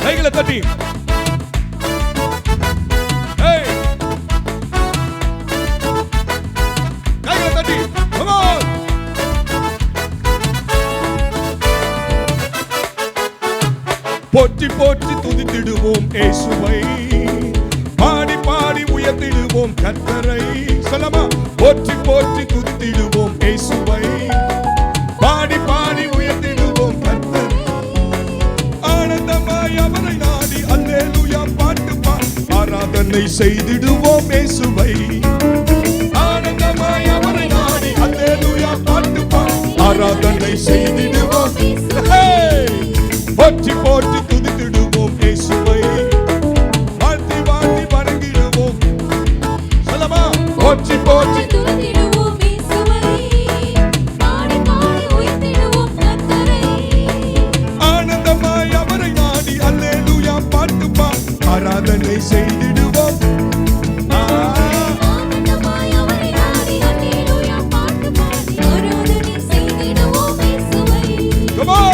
கைகளை தட்டி கைகளை தட்டி போற்றி போற்றி துதித்திடுவோம் இயேசுவை, பாடி பாடி உயர்த்திடுவோம் கர்த்தரை. சொல்லமா, போற்றி போற்றி துதித்திடுவோம் இயேசுவை, பாடி பாடி உயர்த்திடுவோம் கர்த்தரை. ஆனந்தமாய் அவரை நாடி அல்லேலூயா பாட்டு பாடி ஆராதனை செய்திடுவோம் இயேசுவை. ஆனந்தமாய் அவரை நாடி அல்லேலூயா பாட்டு பாடி ஆராதனை செய்திடுவோம். போற்றி போற்றி துதித்திடுவோம் இயேசுவை, வாழ்த்தி வாழ்த்தி வணங்கிடுவோம். சொல்லமா, போற்றி போற்றி துதித்திடுவோம் இயேசுவை, பாடி பாடி உயர்த்திடுவோம் கர்த்தரை. ஆனந்தமாய் அவரை நாடி அல்லேலூயா பாட்டு பாடி ஆராதனை செய்திடுவோம். ஆனந்தமாய் அவரை நாடி அல்லேலூயா பாட்டு பாடி ஆராதனை செய்திடுவோம் இயேசுவை. Come on.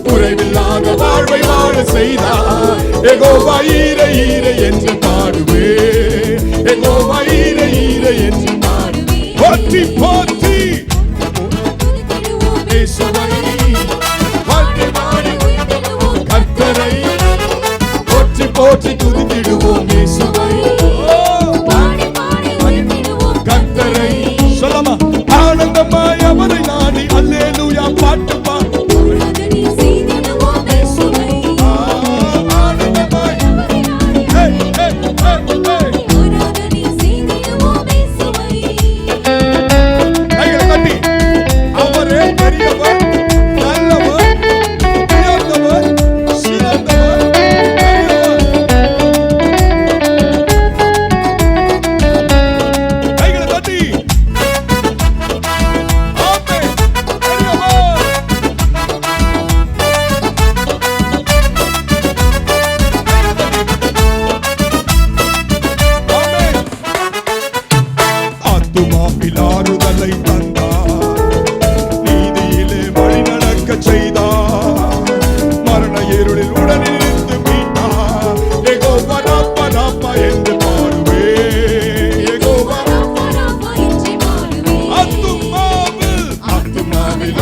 குறைவில்லாத வாழ்வை வாழ செய்தார். யெகோவா ஈரே ஈரே என்று பாடுவே, யெகோவா ஈரே ஈரே என்று பாடுவே. போற்றி போற்றி இயேசுவை, வாழ்த்தி பாடி கர்த்தரை. போற்றி போற்றி துதித்திடுவோம் இயேசுவை, கர்த்தரை. சொல்லமா, ஆனந்தமாய் அவரை நாடி அல்லேலூயா பாட்டு பாடி ஆராதனை செய்திடுவோம் இயேசுவை. ஆனந்தமாய் ஆராதனை செய்திடுவோம் இயேசுவை. கைகளை தட்டி, அவரே பெரியவர், நல்லவர், உயர்ந்தவர், சிறந்தவர், பெரியவர். கைகளை தட்டி ஆறுதலை தந்தார், நீதியிலே வழி நடக்க செய்தார், மரண இருளில் உடனிருந்து மீட்டார். யெகோவா ராப்பா ராப்பா என்று பாடுவே, யெகோவா ராப்பா ராப்பா என்று பாடுவே. ஆத்துமாவில்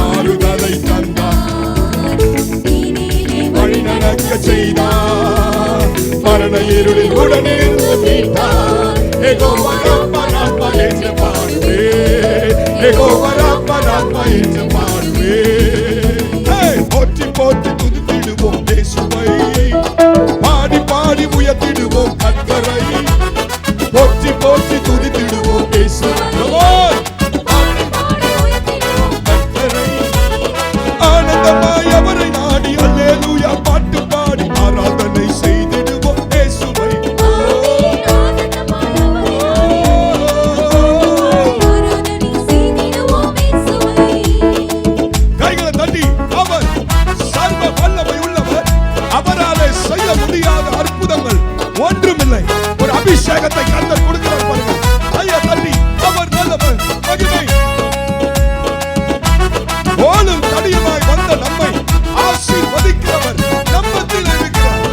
ஆறுதலை தந்தார், நீதியிலே வழி நடக்க செய்தார், மரண இருளில் உடனிருந்து மீட்டார். யெகோவா ராப்பா ராப்பா என்று பாடுவே, யெகோவா ராப்பா ராப்பா என்று பாடுவே. போற்றி போற்றி துதித்திடுவோம் இயேசுவை, பாடி பாடி உயர்த்திடுவோம் கர்த்தரை. போற்றி போற்றி துதித்திடுவோம் இயேசுவை, கர்த்தரை. ஆனந்தமாய் அவரை நாடி அல்லேலூயா பாட்டு பாடி ஆராதனை செய்திடுவோம் இயேசுவை. கைகளை தட்டி, அவர் சர்வ வல்லமை உள்ளவர், அவராலே செய்ய முடியாத அற்புதங்கள் ஒன்றுமில்லை. ஒரு அபிஷேகத்தை கர்த்தர் கொடுக்கிறார் பாருங்க. கையை தட்டி, அவர் நல்லவர், மகிமை போலும் தடியுமாய் வந்த நம்மை ஆசீர்வதிக்கிறவர் நம்மத்தில் இருக்கிறார்.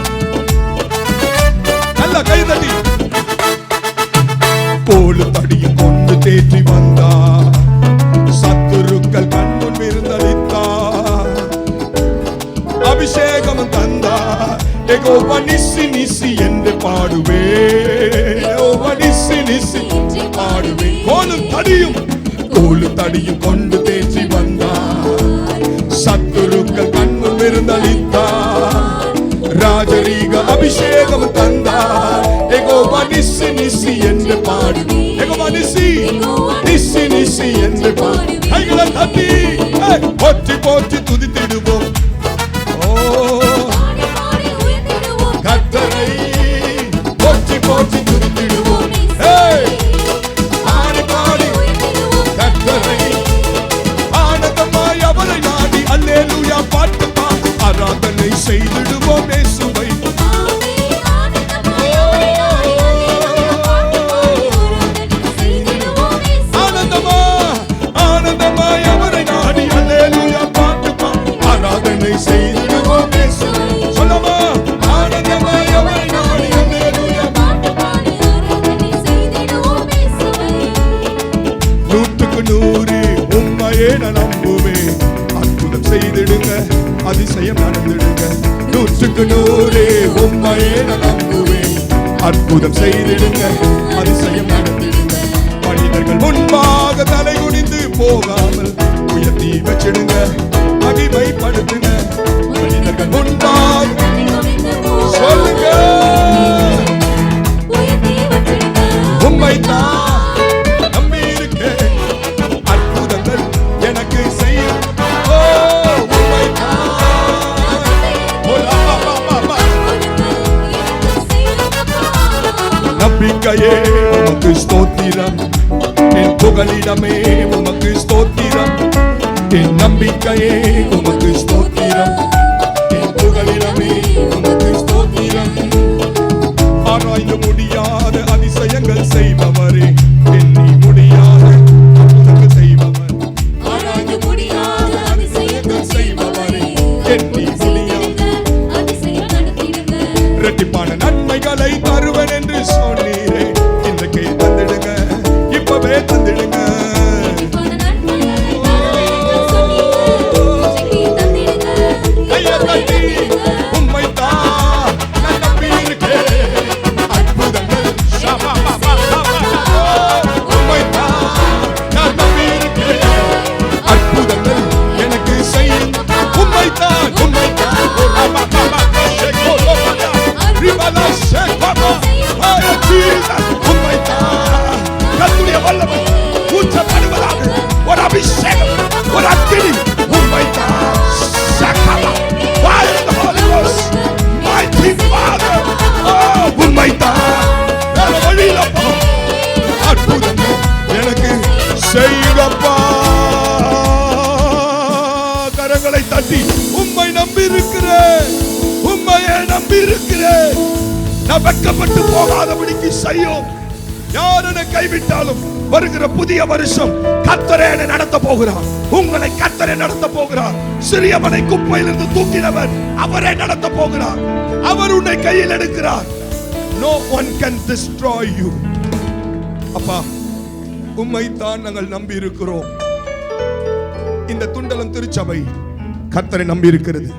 நல்ல கை தட்டி, கோலும் தடியும் கொண்டு தேற்றி வந்தார், சத்துருக்கள் கண்முன் விருந்தளித்தார், அபிஷேகம் தந்தார். யெகோவா நிசி நிசி என்று பாடுவே, யெகோவா நிசி நிசி பாடுவே. கோலும் தடியும் கொண்டு தேற்றி வந்தார், சத்துருக்கள் கண்முன் விருந்தளித்தார், ராஜரீக அபிஷேகம் தந்தார். யெகோவா நிசி நிசி என்று பாடுவே, யெகோவா நிசி நிசி நிசி என்று கைகளை தட்டி போற்றி போற்றி துதித்திடுவோம். ஓ கர்த்தரை போற்றி போற்றி துதித்திடுவோம். பாடி பாடி கர்த்தரை ஆனந்தமாய் அவரை நாடி அல்லேலூயா பாட்டு பாடி ஆராதனை செய்திடுவோம் இயேசுவை. ஆனந்தமாய் அவரை நாடி அல்லேலூயா பாட்டு பாடி ஆராதனை செய்திடுவோம் இயேசுவை. சொல்லமா ஆனந்தமாய் அவரை நாடி அல்லேலூயா பாட்டு பாடி ஆராதனை செய்திடுவோம் இயேசுவை. 100க்கு 100 உம்மையே நான் நம்புவேன். அற்புதம் செய்திடுங்க, அதிசயம் நடந்திடுங்க. 100க்கு 100 உம்மையே நான் நம்புவேன். அற்புதம் செய்திடுங்க, அதிசயம் நடந்திடுங்க. மனிதர்கள் முன்பாக தலை குனிந்து போகாமல் உயர்த்தி வச்சிடுங்க, மகிமைப்படுத்துங்க. மனிதர்கள் முன்பாக சொல்லுங்க உம்மைத்தான் நம்பி இருக்கேன். அற்புதங்கள் எனக்கு செய்யும். ஓ உம்மைத்தான். நம்பிக்கையே உமக்கு ஸ்தோத்திரம், என் புகலிடமே உமக்கு ஸ்தோத்திரம். என் நம்பிக்கையே உமக்கு ஸ்தோத்திரம், என் புகலிடமே உமக்கு ஸ்தோத்திரம். ஆராய்ந்து முடியாத அதிசயங்கள் செய்பவரே, எண்ணி முடியாத அற்புதங்கள் செய்பவர். ஆராய்ந்து முடியாத அதிசயங்கள் செய்பவரே, எண்ணி முடியாத அதிசயம் நடத்திடுங்க. இரட்டிப்பான நன்மைகளை தருவேன் என்று சொன்னீரே, இன்றைக்கே தந்திடுங்க, இப்பவே தந்திடுங்க. கர்த்தருடைய வல்லமை ஊற்றப்படுவதாக ஒரு அபிஷேகம், ஒரு அக்கினி உம்மைத்தான். சகல fire of the Holy Ghost, mighty Father. உம்மைத்தான் வேற வழியில போ. அற்புதங்கள் எனக்கு செய்யுங்கப்பா. கரங்களை தட்டி உம்மை நம்பி இருக்கிறேன், உம்மையே நம்பி இருக்கிறேன். நான் வெட்கப்பட்டு போகாதபடிக்கு செய்யும். யார் என்னை கைவிட்டாலும் வருகிற புதிய வருஷம் கர்த்தரே என்னை நடத்த போகிறார். உங்களை கர்த்தரே நடத்த போகிறார். சிறியவனை குப்பையிலிருந்து தூக்கினவர் அவரே நடத்த போகிறார். அவர் உன்னை கையில் எடுக்கிறார். No one can destroy you. அப்பா உம்மைத்தான் நாங்கள் நம்பி இருக்கிறோம். இந்த துண்டலம் திருச்சபை கர்த்தரை நம்பி இருக்கிறது.